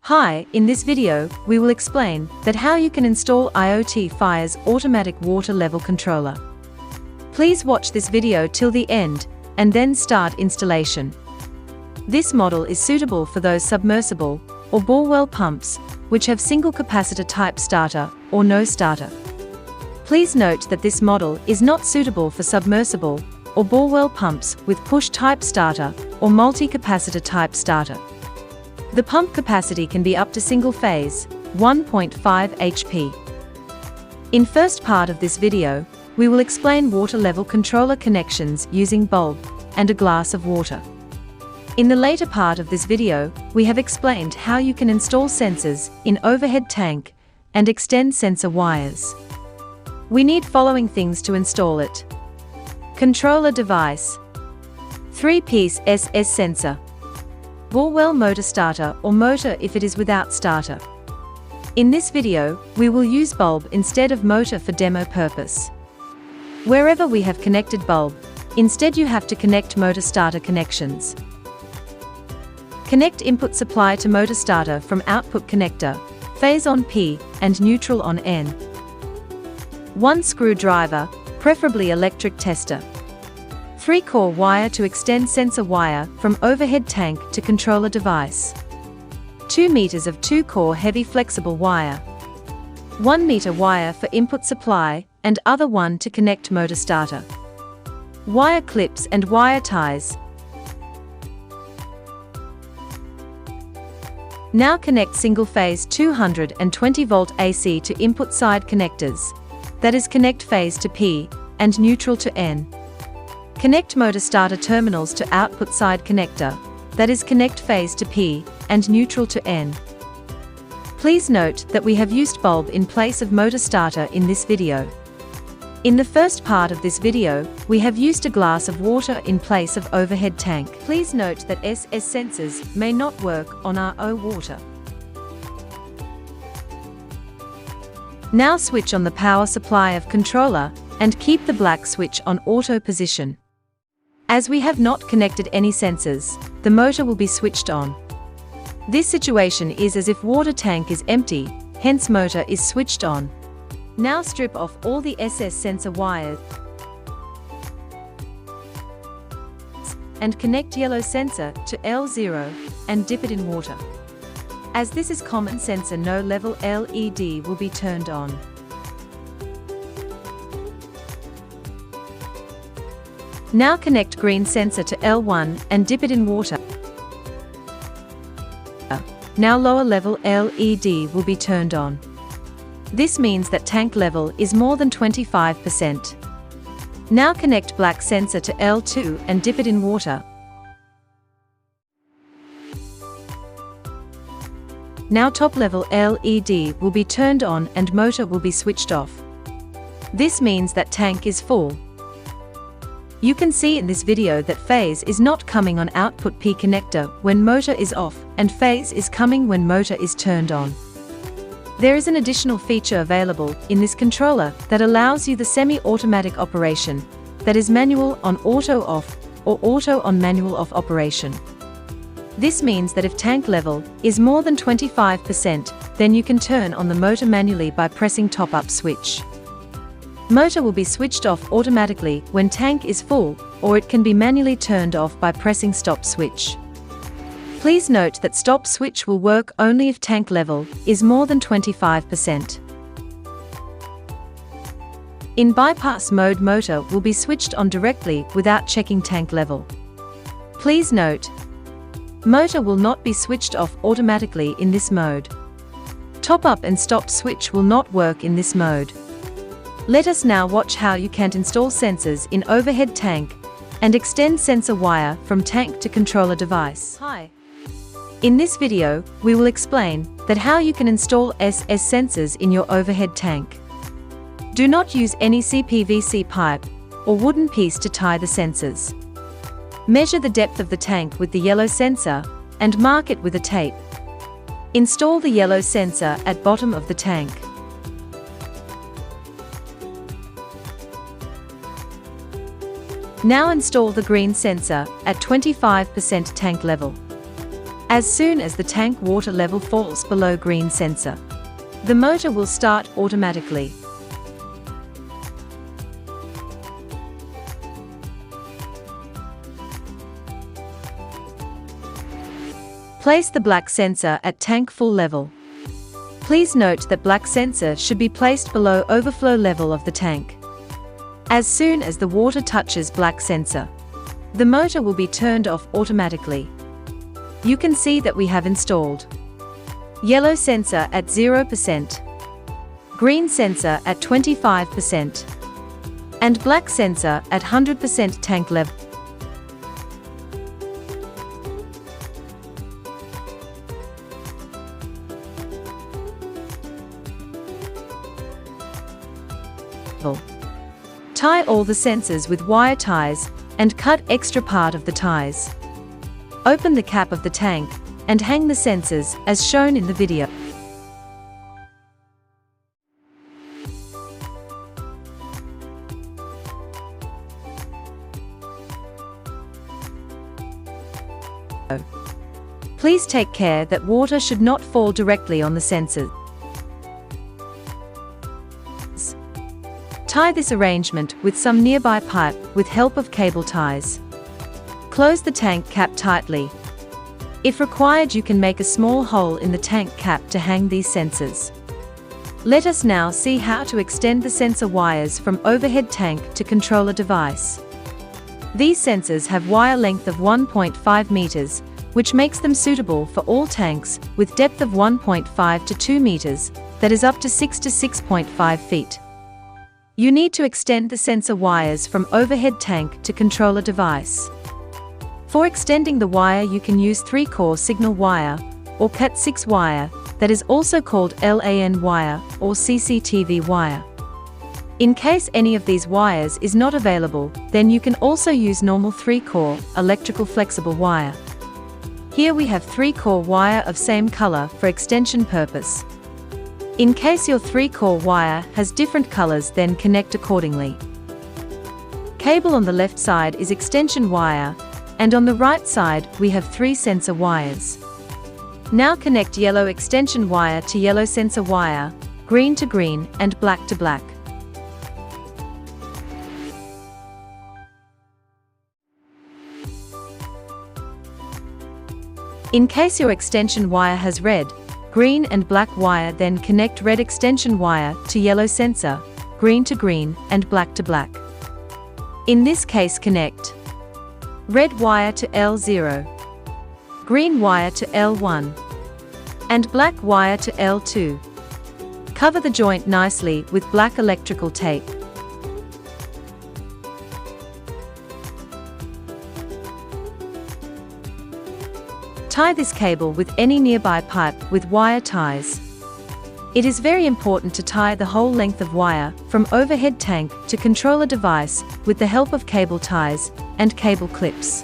Hi, in this video, we will explain that how you can install Iotfiers Automatic Water Level Controller. Please watch this video till the end, and then start installation. This model is suitable for those submersible or borewell pumps, which have single capacitor type starter or no starter. Please note that this model is not suitable for submersible or borewell pumps with push type starter or multi-capacitor type starter. The pump capacity can be up to single phase, 1.5 HP. In first part of this video, we will explain water level controller connections using bulb and a glass of water. In the later part of this video, we have explained how you can install sensors in overhead tank and extend sensor wires. We need following things to install it. Controller device, 3-piece SS sensor, borewell motor starter or motor if it is without starter. In this video, we will use bulb instead of motor for demo purpose. Wherever we have connected bulb, instead you have to connect motor starter connections. Connect input supply to motor starter from output connector, phase on P and neutral on N. 1 screwdriver, preferably electric tester. 3-core wire to extend sensor wire from overhead tank to controller device. 2 meters of 2-core heavy flexible wire. 1 meter wire for input supply and other one to connect motor starter. Wire clips and wire ties. Now connect single phase 220 volt AC to input side connectors. That is connect phase to P and neutral to N. Connect motor starter terminals to output side connector, that is connect phase to P and neutral to N. Please note that we have used bulb in place of motor starter in this video. In the first part of this video, we have used a glass of water in place of overhead tank. Please note that SS sensors may not work on RO water. Now switch on the power supply of controller and keep the black switch on auto position. As we have not connected any sensors, the motor will be switched on. This situation is as if water tank is empty, hence motor is switched on. Now strip off all the SS sensor wires and connect yellow sensor to L0 and dip it in water. As this is common sensor, no level LED will be turned on. Now connect green sensor to L1 and dip it in water. Now lower level LED will be turned on. This means that tank level is more than 25%. Now connect black sensor to L2 and dip it in water. Now top level LED will be turned on and motor will be switched off. This means that tank is full. You can see in this video that phase is not coming on output P connector when motor is off, and phase is coming when motor is turned on. There is an additional feature available in this controller that allows you the semi-automatic operation, that is manual on auto off or auto on manual off operation. This means that if tank level is more than 25%, then you can turn on the motor manually by pressing top up switch. Motor will be switched off automatically when tank is full, or it can be manually turned off by pressing stop switch. Please note that stop switch will work only if tank level is more than 25%. In bypass mode, motor will be switched on directly without checking tank level. Please note, motor will not be switched off automatically in this mode. Top up and stop switch will not work in this mode. Let us now watch how you can install sensors in overhead tank and extend sensor wire from tank to controller device. Hi. In this video, we will explain that how you can install SS sensors in your overhead tank. Do not use any CPVC pipe or wooden piece to tie the sensors. Measure the depth of the tank with the yellow sensor and mark it with a tape. Install the yellow sensor at bottom of the tank. Now install the green sensor at 25% tank level. As soon as the tank water level falls below green sensor, the motor will start automatically. Place the black sensor at tank full level. Please note that black sensor should be placed below overflow level of the tank. As soon as the water touches black sensor, the motor will be turned off automatically. You can see that we have installed yellow sensor at 0%, green sensor at 25%, and black sensor at 100% tank level. Tie all the sensors with wire ties and cut extra part of the ties. Open the cap of the tank and hang the sensors as shown in the video. Please take care that water should not fall directly on the sensors. Tie this arrangement with some nearby pipe with help of cable ties. Close the tank cap tightly. If required, you can make a small hole in the tank cap to hang these sensors. Let us now see how to extend the sensor wires from overhead tank to controller device. These sensors have wire length of 1.5 meters, which makes them suitable for all tanks with depth of 1.5 to 2 meters, that is up to 6 to 6.5 feet. You need to extend the sensor wires from overhead tank to controller device. For extending the wire, you can use 3-core signal wire or Cat6 wire, that is also called LAN wire or CCTV wire. In case any of these wires is not available, then you can also use normal 3-core electrical flexible wire. Here we have 3-core wire of same color for extension purpose. In case your 3-core wire has different colors, then connect accordingly. Cable on the left side is extension wire, and on the right side we have 3 sensor wires. Now connect yellow extension wire to yellow sensor wire, green to green, and black to black. In case your extension wire has red, green and black wire, then connect red extension wire to yellow sensor, green to green, and black to black. In this case, connect red wire to L0, green wire to L1, and black wire to L2. Cover the joint nicely with black electrical tape. Tie this cable with any nearby pipe with wire ties. It is very important to tie the whole length of wire from overhead tank to controller device with the help of cable ties and cable clips.